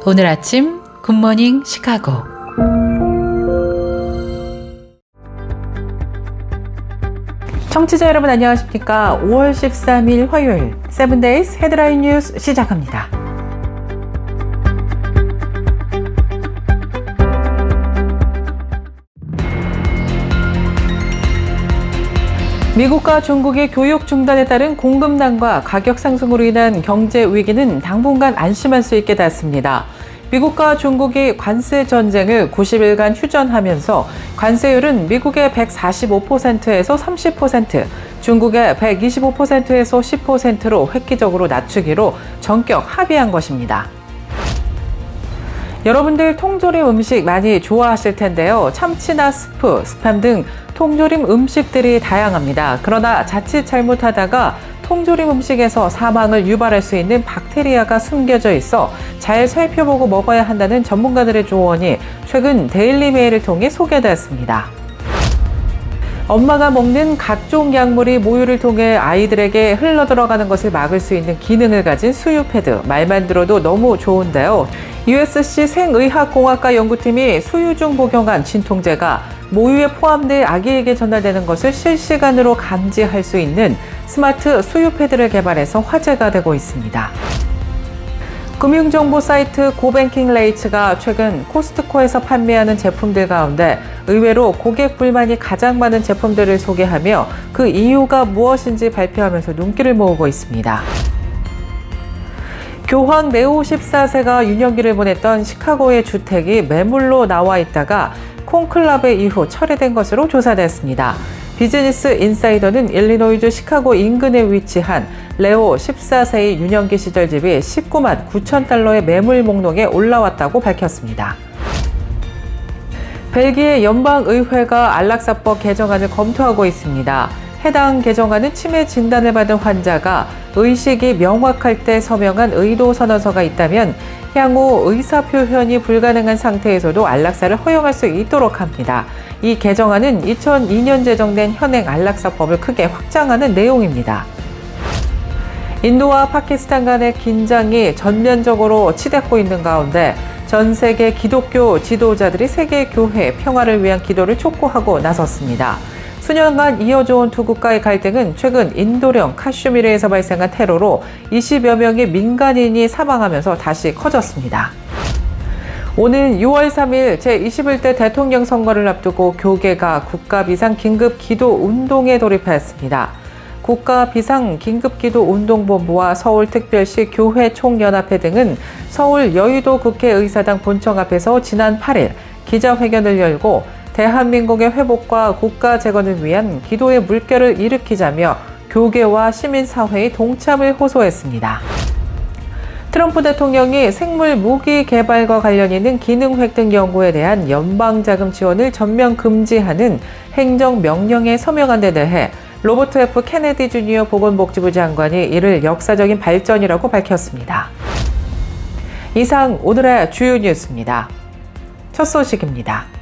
오늘 아침 굿모닝 시카고. 청취자 여러분 안녕하십니까? 5월 13일 화요일 세븐데이즈 헤드라인 뉴스 시작합니다. 미국과 중국의 교육 중단에 따른 공급난과 가격 상승으로 인한 경제 위기는 당분간 안심할 수 있게 됐습니다. 미국과 중국이 관세 전쟁을 90일간 휴전하면서 관세율은 미국의 145%에서 30%, 중국의 125%에서 10%로 획기적으로 낮추기로 전격 합의한 것입니다. 여러분들 통조림 음식 많이 좋아하실 텐데요. 참치나 스프, 스팸 등 통조림 음식들이 다양합니다. 그러나 자칫 잘못하다가 통조림 음식에서 사망을 유발할 수 있는 박테리아가 숨겨져 있어 잘 살펴보고 먹어야 한다는 전문가들의 조언이 최근 데일리 메일을 통해 소개되었습니다. 엄마가 먹는 각종 약물이 모유를 통해 아이들에게 흘러들어가는 것을 막을 수 있는 기능을 가진 수유 패드. 말만 들어도 너무 좋은데요. USC 생의학공학과 연구팀이 수유 중 복용한 진통제가 모유에 포함돼 아기에게 전달되는 것을 실시간으로 감지할 수 있는 스마트 수유 패드를 개발해서 화제가 되고 있습니다. 금융정보 사이트 고뱅킹 레이츠가 최근 코스트코에서 판매하는 제품들 가운데 의외로 고객 불만이 가장 많은 제품들을 소개하며 그 이유가 무엇인지 발표하면서 눈길을 모으고 있습니다. 교황 네오 14세가 유년기를 보냈던 시카고의 주택이 매물로 나와 있다가 콘클라베 이후 철회된 것으로 조사됐습니다. 비즈니스 인사이더는 일리노이주 시카고 인근에 위치한 레오 14세의 유년기 시절 집이 19만 9천 달러의 매물 목록에 올라왔다고 밝혔습니다. 벨기에 연방의회가 안락사법 개정안을 검토하고 있습니다. 해당 개정안은 치매 진단을 받은 환자가 의식이 명확할 때 서명한 의도 선언서가 있다면 향후 의사표현이 불가능한 상태에서도 안락사를 허용할 수 있도록 합니다. 이 개정안은 2002년 제정된 현행 안락사법을 크게 확장하는 내용입니다. 인도와 파키스탄 간의 긴장이 전면적으로 치닫고 있는 가운데 전 세계 기독교 지도자들이 세계 교회 평화를 위한 기도를 촉구하고 나섰습니다. 수년간 이어져온 두 국가의 갈등은 최근 인도령 카슈미르에서 발생한 테러로 20여 명의 민간인이 사망하면서 다시 커졌습니다. 오는 6월 3일 제21대 대통령 선거를 앞두고 교계가 국가 비상 긴급 기도 운동에 돌입했습니다. 국가 비상 긴급 기도 운동본부와 서울특별시 교회 총연합회 등은 서울 여의도 국회의사당 본청 앞에서 지난 8일 기자회견을 열고 대한민국의 회복과 국가 재건을 위한 기도의 물결을 일으키자며 교계와 시민사회의 동참을 호소했습니다. 트럼프 대통령이 생물 무기 개발과 관련 있는 기능 획득 연구에 대한 연방자금 지원을 전면 금지하는 행정명령에 서명한 데 대해 로버트 F. 케네디 주니어 보건복지부 장관이 이를 역사적인 발전이라고 밝혔습니다. 이상 오늘의 주요 뉴스입니다. 첫 소식입니다.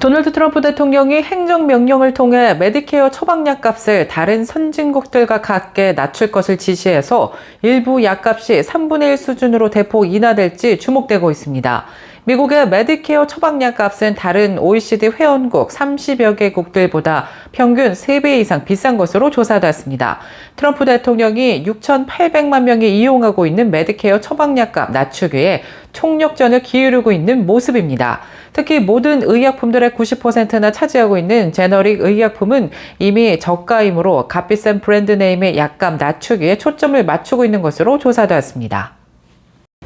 도널드 트럼프 대통령이 행정명령을 통해 메디케어 처방약 값을 다른 선진국들과 같게 낮출 것을 지시해서 일부 약값이 3분의 1 수준으로 대폭 인하될지 주목되고 있습니다. 미국의 메디케어 처방약 값은 다른 OECD 회원국 30여 개국들보다 평균 3배 이상 비싼 것으로 조사됐습니다. 트럼프 대통령이 6,800만 명이 이용하고 있는 메디케어 처방약 값 낮추기에 총력전을 기울이고 있는 모습입니다. 특히 모든 의약품들의 90%나 차지하고 있는 제너릭 의약품은 이미 저가이므로 값비싼 브랜드 네임의 약값 낮추기에 초점을 맞추고 있는 것으로 조사되었습니다.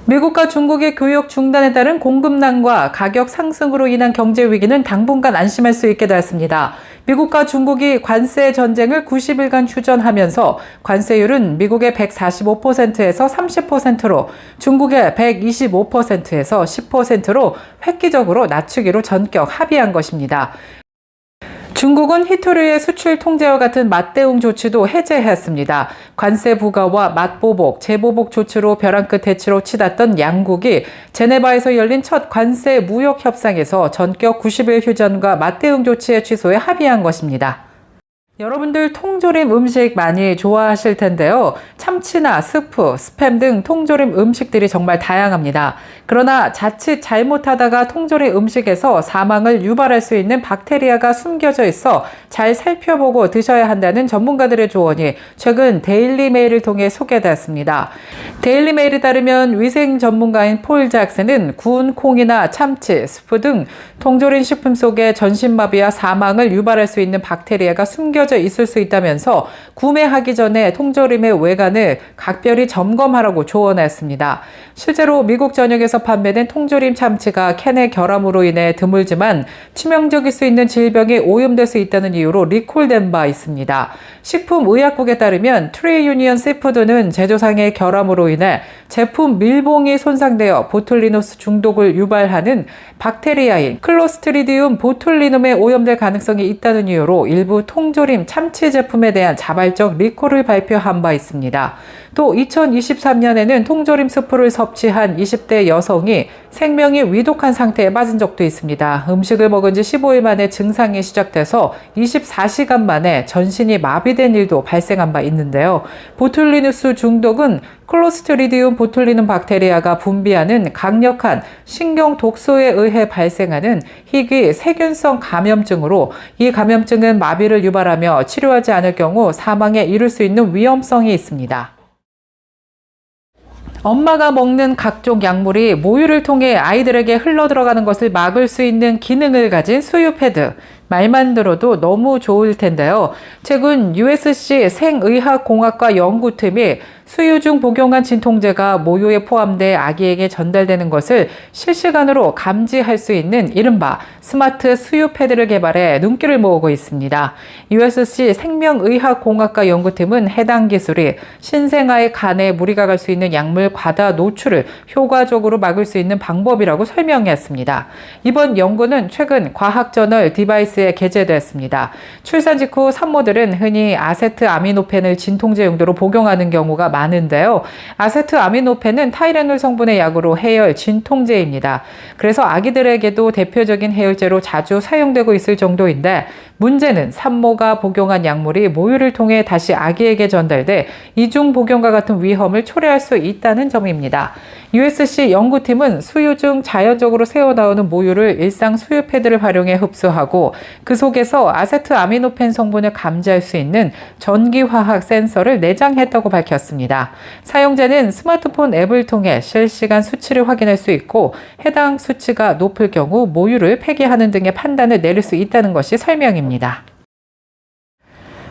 미국과 중국의 교육 중단에 따른 공급난과 가격 상승으로 인한 경제 위기는 당분간 안심할 수 있게 되었습니다. 미국과 중국이 관세 전쟁을 90일간 휴전하면서 관세율은 미국의 145%에서 30%로 중국의 125%에서 10%로 획기적으로 낮추기로 전격 합의한 것입니다. 중국은 히토류의 수출 통제와 같은 맞대응 조치도 해제했습니다. 관세 부과와 맞보복, 재보복 조치로 벼랑 끝 대치로 치닫던 양국이 제네바에서 열린 첫 관세 무역 협상에서 전격 90일 휴전과 맞대응 조치의 취소에 합의한 것입니다. 여러분들 통조림 음식 많이 좋아하실 텐데요. 참치나 스프, 스팸 등 통조림 음식들이 정말 다양합니다. 그러나 자칫 잘못하다가 통조림 음식에서 사망을 유발할 수 있는 박테리아가 숨겨져 있어 잘 살펴보고 드셔야 한다는 전문가들의 조언이 최근 데일리메일을 통해 소개되었습니다. 데일리메일에 따르면 위생 전문가인 폴 잭슨은 구운 콩이나 참치, 스프 등 통조림 식품 속에 전신마비와 사망을 유발할 수 있는 박테리아가 숨겨져 있을 수 있다면서 구매하기 전에 통조림의 외관을 각별히 점검하라고 조언했습니다. 실제로 미국 전역에서 판매된 통조림 참치가 캔의 결함으로 인해 드물지만 치명적일 수 있는 질병에 오염될 수 있다는 이유로 리콜된 바 있습니다. 식품의약국에 따르면 트리유니언 시푸드는 제조상의 결함으로 인해 제품 밀봉이 손상되어 보툴리누스 중독을 유발하는 박테리아인 클로스트리디움 보툴리눔에 오염될 가능성이 있다는 이유로 일부 통조림 참치 제품에 대한 자발적 리콜을 발표한 바 있습니다. 또 2023년에는 통조림 스프를 섭취한 20대 여성이 생명이 위독한 상태에 빠진 적도 있습니다. 음식을 먹은 지 15일 만에 증상이 시작돼서 24시간 만에 전신이 마비된 일도 발생한 바 있는데요. 보툴리누스 중독은 클로스트리디움 보툴리눔 박테리아가 분비하는 강력한 신경 독소에 의해 발생하는 희귀 세균성 감염증으로 이 감염증은 마비를 유발하며 치료하지 않을 경우 사망에 이를 수 있는 위험성이 있습니다. 엄마가 먹는 각종 약물이 모유를 통해 아이들에게 흘러들어가는 것을 막을 수 있는 기능을 가진 수유 패드. 말만 들어도 너무 좋을 텐데요. 최근 USC 생의학공학과 연구팀이 수유 중 복용한 진통제가 모유에 포함돼 아기에게 전달되는 것을 실시간으로 감지할 수 있는 이른바 스마트 수유 패드를 개발해 눈길을 모으고 있습니다. USC 생명의학공학과 연구팀은 해당 기술이 신생아의 간에 무리가 갈 수 있는 약물 과다 노출을 효과적으로 막을 수 있는 방법이라고 설명했습니다. 이번 연구는 최근 과학저널 디바이스에 게재됐습니다. 출산 직후 산모들은 흔히 아세트아미노펜을 진통제 용도로 복용하는 경우가 많은데요. 아세트아미노펜은 타이레놀 성분의 약으로 해열 진통제입니다. 그래서 아기들에게도 대표적인 해열제로 자주 사용되고 있을 정도인데 문제는 산모가 복용한 약물이 모유를 통해 다시 아기에게 전달돼 이중 복용과 같은 위험을 초래할 수 있다는 점입니다. USC 연구팀은 수유 중 자연적으로 새어나오는 모유를 일상 수유 패드를 활용해 흡수하고 그 속에서 아세트아미노펜 성분을 감지할 수 있는 전기화학 센서를 내장했다고 밝혔습니다. 사용자는 스마트폰 앱을 통해 실시간 수치를 확인할 수 있고 해당 수치가 높을 경우 모유를 폐기하는 등의 판단을 내릴 수 있다는 것이 설명입니다.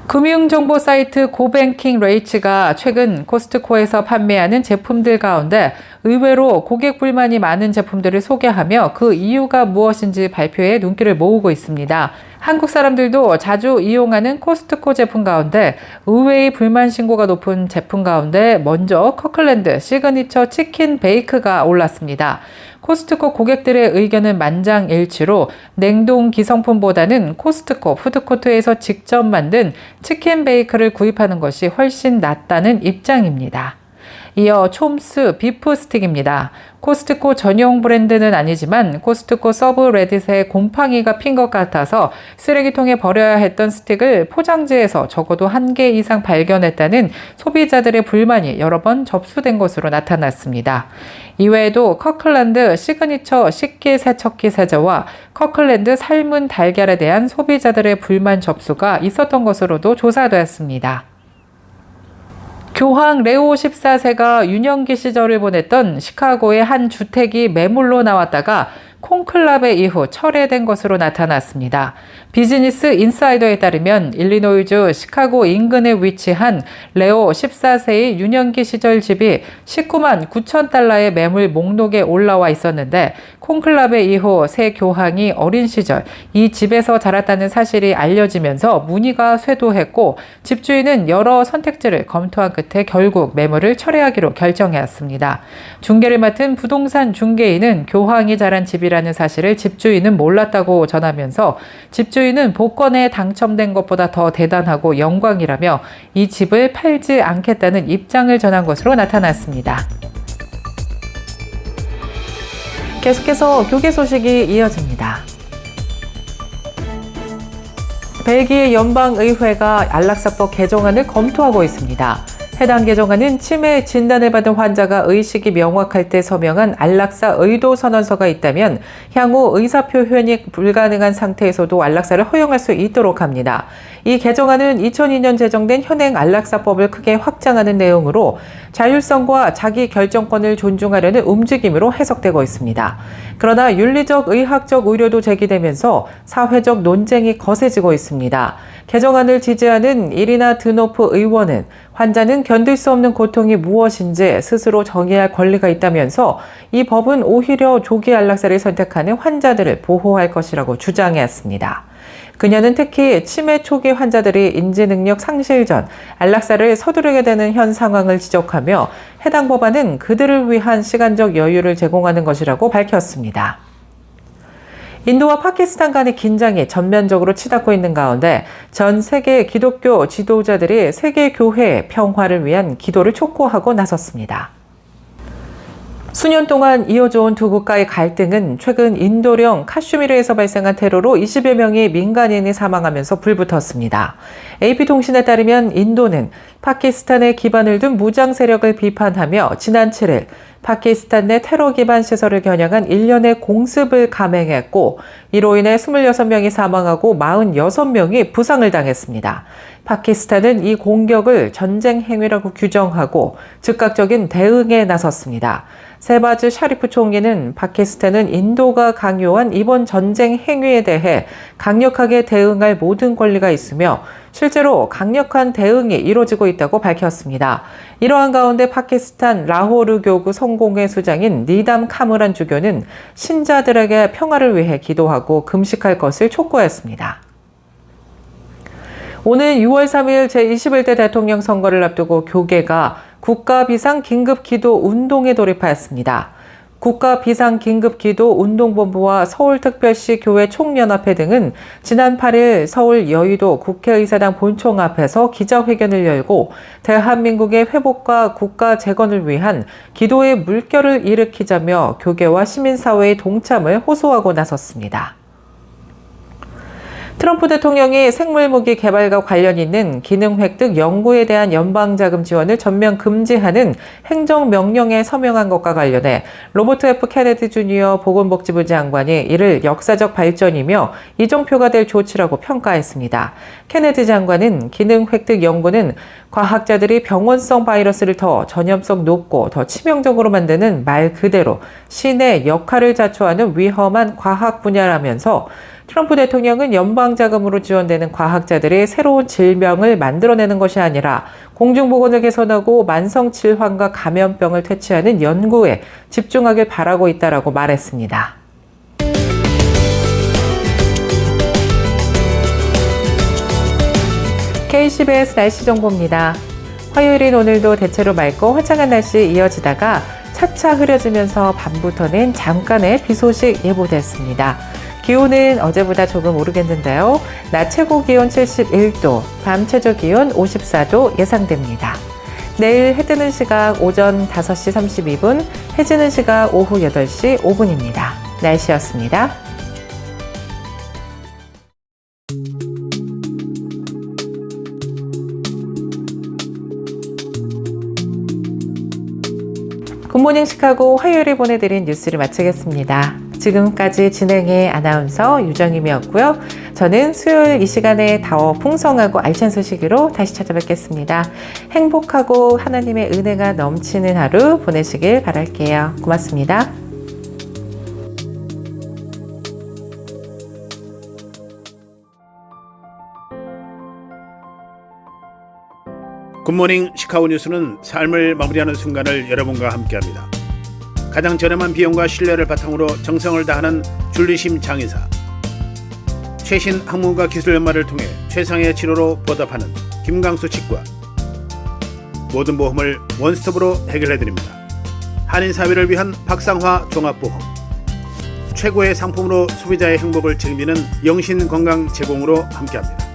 금융정보 사이트 고뱅킹 레이츠가 최근 코스트코에서 판매하는 제품들 가운데 의외로 고객 불만이 많은 제품들을 소개하며 그 이유가 무엇인지 발표에 눈길을 모으고 있습니다. 한국 사람들도 자주 이용하는 코스트코 제품 가운데 의외의 불만 신고가 높은 제품 가운데 먼저 커클랜드 시그니처 치킨 베이크가 올랐습니다. 코스트코 고객들의 의견은 만장일치로 냉동 기성품보다는 코스트코 푸드코트에서 직접 만든 치킨 베이크를 구입하는 것이 훨씬 낫다는 입장입니다. 이어 촘스 비프 스틱입니다. 코스트코 전용 브랜드는 아니지만 코스트코 서브레딧에 곰팡이가 핀 것 같아서 쓰레기통에 버려야 했던 스틱을 포장지에서 적어도 1개 이상 발견했다는 소비자들의 불만이 여러 번 접수된 것으로 나타났습니다. 이외에도 커클랜드 시그니처 식기세척기 세제와 커클랜드 삶은 달걀에 대한 소비자들의 불만 접수가 있었던 것으로도 조사되었습니다. 교황 레오 14세가 유년기 시절을 보냈던 시카고의 한 주택이 매물로 나왔다가 콘클라베 이후 철회된 것으로 나타났습니다. 비즈니스 인사이더에 따르면 일리노이주 시카고 인근에 위치한 레오 14세의 유년기 시절 집이 19만 9천 달러의 매물 목록에 올라와 있었는데 콘클라베 이후 새 교황이 어린 시절 이 집에서 자랐다는 사실이 알려지면서 문의가 쇄도했고 집주인은 여러 선택지를 검토한 끝에 결국 매물을 철회하기로 결정했습니다. 중개를 맡은 부동산 중개인은 교황이 자란 집이라는 사실을 집주인은 몰랐다고 전하면서 집주인은 복권에 당첨된 것보다 더 대단하고 영광이라며 이 집을 팔지 않겠다는 입장을 전한 것으로 나타났습니다. 계속해서 교계 소식이 이어집니다. 벨기에 연방의회가 안락사법 개정안을 검토하고 있습니다. 해당 개정안은 치매 진단을 받은 환자가 의식이 명확할 때 서명한 안락사 의도 선언서가 있다면 향후 의사표현이 불가능한 상태에서도 안락사를 허용할 수 있도록 합니다. 이 개정안은 2002년 제정된 현행 안락사법을 크게 확장하는 내용으로 자율성과 자기 결정권을 존중하려는 움직임으로 해석되고 있습니다. 그러나 윤리적, 의학적 우려도 제기되면서 사회적 논쟁이 거세지고 있습니다. 개정안을 지지하는 이리나 드노프 의원은 환자는 견딜 수 없는 고통이 무엇인지 스스로 정의할 권리가 있다면서 이 법은 오히려 조기 안락사를 선택하는 환자들을 보호할 것이라고 주장했습니다. 그녀는 특히 치매 초기 환자들이 인지능력 상실 전 안락사를 서두르게 되는 현 상황을 지적하며 해당 법안은 그들을 위한 시간적 여유를 제공하는 것이라고 밝혔습니다. 인도와 파키스탄 간의 긴장이 전면적으로 치닫고 있는 가운데 전 세계 기독교 지도자들이 세계 교회의 평화를 위한 기도를 촉구하고 나섰습니다. 수년 동안 이어져 온 두 국가의 갈등은 최근 인도령 카슈미르에서 발생한 테러로 20여 명의 민간인이 사망하면서 불붙었습니다. AP통신에 따르면 인도는 파키스탄에 기반을 둔 무장 세력을 비판하며 지난 7일 파키스탄 내 테러 기반 시설을 겨냥한 일련의 공습을 감행했고 이로 인해 26명이 사망하고 46명이 부상을 당했습니다. 파키스탄은 이 공격을 전쟁 행위라고 규정하고 즉각적인 대응에 나섰습니다. 세바즈 샤리프 총리는 파키스탄은 인도가 강요한 이번 전쟁 행위에 대해 강력하게 대응할 모든 권리가 있으며 실제로 강력한 대응이 이루어지고 있다고 밝혔습니다. 이러한 가운데 파키스탄 라호르 교구 성공회 수장인 니담 카무란 주교는 신자들에게 평화를 위해 기도하고 금식할 것을 촉구했습니다. 오늘 6월 3일 제21대 대통령 선거를 앞두고 교계가 국가 비상 긴급 기도 운동에 돌입하였습니다. 국가 비상 긴급 기도 운동본부와 서울특별시 교회 총연합회 등은 지난 8일 서울 여의도 국회의사당 본청 앞에서 기자회견을 열고 대한민국의 회복과 국가 재건을 위한 기도의 물결을 일으키자며 교계와 시민사회의 동참을 호소하고 나섰습니다. 트럼프 대통령이 생물무기 개발과 관련 있는 기능 획득 연구에 대한 연방자금 지원을 전면 금지하는 행정명령에 서명한 것과 관련해 로버트 F. 케네디 주니어 보건복지부 장관이 이를 역사적 발전이며 이정표가 될 조치라고 평가했습니다. 케네디 장관은 기능 획득 연구는 과학자들이 병원성 바이러스를 더 전염성 높고 더 치명적으로 만드는 말 그대로 신의 역할을 자초하는 위험한 과학 분야라면서 트럼프 대통령은 연방자금으로 지원되는 과학자들이 새로운 질병을 만들어내는 것이 아니라 공중보건을 개선하고 만성질환과 감염병을 퇴치하는 연구에 집중하길 바라고 있다라고 말했습니다. KCBS 날씨 정보입니다. 화요일인 오늘도 대체로 맑고 화창한 날씨 이어지다가 차차 흐려지면서 밤부터는 잠깐의 비 소식 예보됐습니다. 기온은 어제보다 조금 오르겠는데요. 낮 최고 기온 71도, 밤 최저 기온 54도 예상됩니다. 내일 해 뜨는 시각 오전 5시 32분, 해 지는 시각 오후 8시 5분입니다. 날씨였습니다. 굿모닝 시카고 화요일에 보내드린 뉴스를 마치겠습니다. 지금까지 진행의 아나운서 유정임이었고요. 저는 수요일 이 시간에 더 풍성하고 알찬 소식으로 다시 찾아뵙겠습니다. 행복하고 하나님의 은혜가 넘치는 하루 보내시길 바랄게요. 고맙습니다. 굿모닝 시카고 뉴스는 삶을 마무리하는 순간을 여러분과 함께합니다. 가장 저렴한 비용과 신뢰를 바탕으로 정성을 다하는 줄리심 장의사, 최신 학문과 기술 연마를 통해 최상의 치료로 보답하는 김강수 치과, 모든 보험을 원스톱으로 해결해드립니다. 한인사회를 위한 박상화 종합보험, 최고의 상품으로 소비자의 행복을 책임지는 영신건강 제공으로 함께합니다.